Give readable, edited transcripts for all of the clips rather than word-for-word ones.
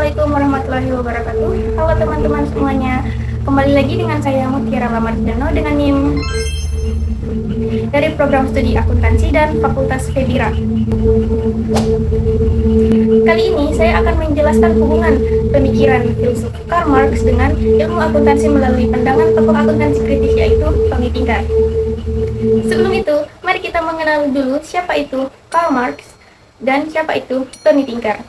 Assalamualaikum warahmatullahi wabarakatuh. Halo teman-teman semuanya. Kembali lagi dengan saya Mutiara Lamardano dengan NIM dari program studi akuntansi dan Fakultas Fedira. Kali ini saya akan menjelaskan hubungan pemikiran filsuf Karl Marx dengan ilmu akuntansi melalui pandangan tokoh akuntansi kritis yaitu Tony Tinker. Sebelum itu, mari kita mengenal dulu siapa itu Karl Marx dan siapa itu Tony Tinker.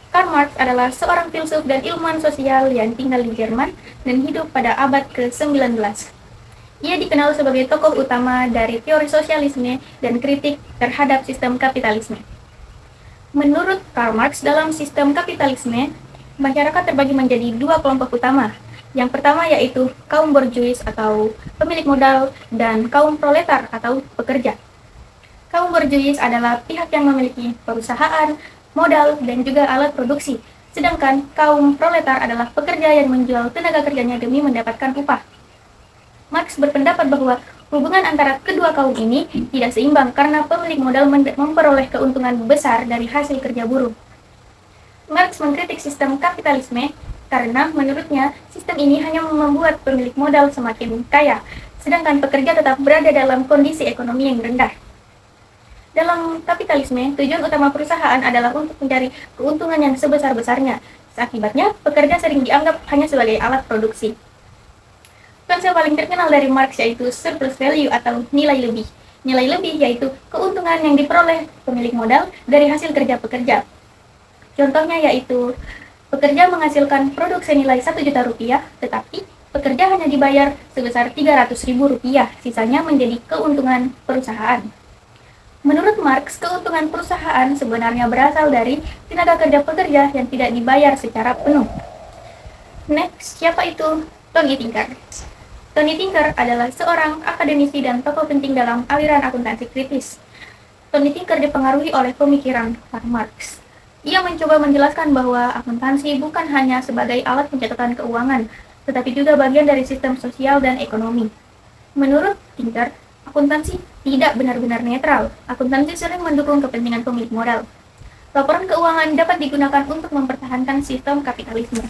Karl Marx adalah seorang filsuf dan ilmuwan sosial yang tinggal di Jerman dan hidup pada abad ke-19. Ia dikenal sebagai tokoh utama dari teori sosialisme dan kritik terhadap sistem kapitalisme. Menurut Karl Marx, dalam sistem kapitalisme, masyarakat terbagi menjadi dua kelompok utama. Yang pertama yaitu kaum borjuis atau pemilik modal dan kaum proletar atau pekerja. Kaum borjuis adalah pihak yang memiliki perusahaan, modal, dan juga alat produksi. Sedangkan kaum proletar adalah pekerja yang menjual tenaga kerjanya demi mendapatkan upah. Marx berpendapat bahwa hubungan antara kedua kaum ini tidak seimbang karena pemilik modal memperoleh keuntungan besar dari hasil kerja buruh. Marx mengkritik sistem kapitalisme karena menurutnya sistem ini hanya membuat pemilik modal semakin kaya, sedangkan pekerja tetap berada dalam kondisi ekonomi yang rendah. Dalam kapitalisme, tujuan utama perusahaan adalah untuk mencari keuntungan yang sebesar-besarnya. Akibatnya, pekerja sering dianggap hanya sebagai alat produksi. Konsep paling terkenal dari Marx yaitu surplus value atau nilai lebih. Nilai lebih yaitu keuntungan yang diperoleh pemilik modal dari hasil kerja pekerja. Contohnya yaitu pekerja menghasilkan produk senilai 1 juta rupiah, tetapi pekerja hanya dibayar sebesar 300.000 rupiah, sisanya menjadi keuntungan perusahaan. Menurut Marx, keuntungan perusahaan sebenarnya berasal dari tenaga kerja pekerja yang tidak dibayar secara penuh. Next, siapa itu Tony Tinker? Tony Tinker adalah seorang akademisi dan tokoh penting dalam aliran akuntansi kritis. Tony Tinker dipengaruhi oleh pemikiran Karl Marx. Ia mencoba menjelaskan bahwa akuntansi bukan hanya sebagai alat pencatatan keuangan, tetapi juga bagian dari sistem sosial dan ekonomi. Menurut Tinker, akuntansi tidak benar-benar netral. Akuntansi sering mendukung kepentingan pemilik modal. Laporan keuangan dapat digunakan untuk mempertahankan sistem kapitalisme.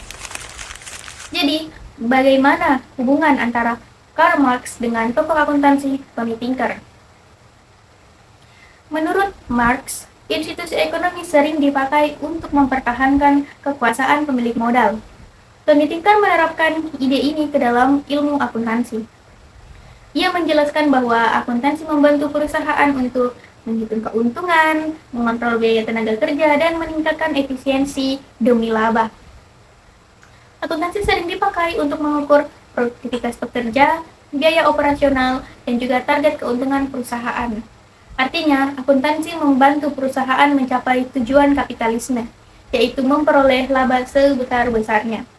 Jadi, bagaimana hubungan antara Karl Marx dengan tokoh akuntansi Tony Tinker? Menurut Marx, institusi ekonomi sering dipakai untuk mempertahankan kekuasaan pemilik modal. Tony Tinker menerapkan ide ini ke dalam ilmu akuntansi. Ia menjelaskan bahwa akuntansi membantu perusahaan untuk menghitung keuntungan, mengontrol biaya tenaga kerja, dan meningkatkan efisiensi demi laba. Akuntansi sering dipakai untuk mengukur produktivitas pekerja, biaya operasional, dan juga target keuntungan perusahaan. Artinya, akuntansi membantu perusahaan mencapai tujuan kapitalisme, yaitu memperoleh laba sebesar-besarnya.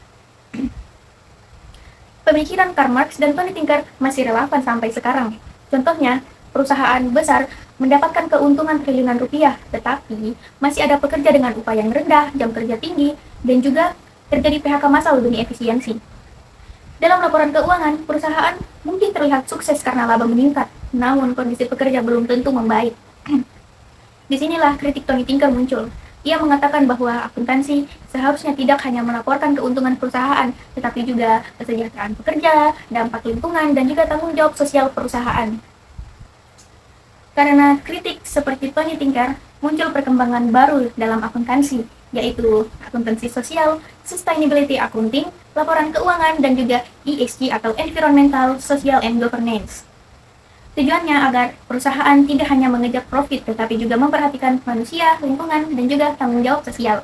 Pemikiran Karl Marx dan Tony Tinker masih relevan sampai sekarang. Contohnya, perusahaan besar mendapatkan keuntungan triliunan rupiah, tetapi masih ada pekerja dengan upah yang rendah, jam kerja tinggi, dan juga terjadi PHK massal demi efisiensi. Dalam laporan keuangan, perusahaan mungkin terlihat sukses karena laba meningkat, namun kondisi pekerja belum tentu membaik. Disinilah kritik Tony Tinker muncul. Ia mengatakan bahwa akuntansi seharusnya tidak hanya melaporkan keuntungan perusahaan, tetapi juga kesejahteraan pekerja, dampak lingkungan, dan juga tanggung jawab sosial perusahaan. Karena kritik seperti Tony Tinker, muncul perkembangan baru dalam akuntansi, yaitu akuntansi sosial, sustainability accounting, laporan keuangan, dan juga ESG atau environmental, social, and governance. Tujuannya agar perusahaan tidak hanya mengejar profit, tetapi juga memperhatikan manusia, lingkungan, dan juga tanggung jawab sosial.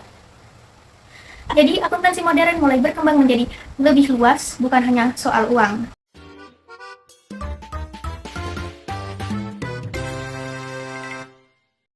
Jadi, akuntansi modern mulai berkembang menjadi lebih luas, bukan hanya soal uang.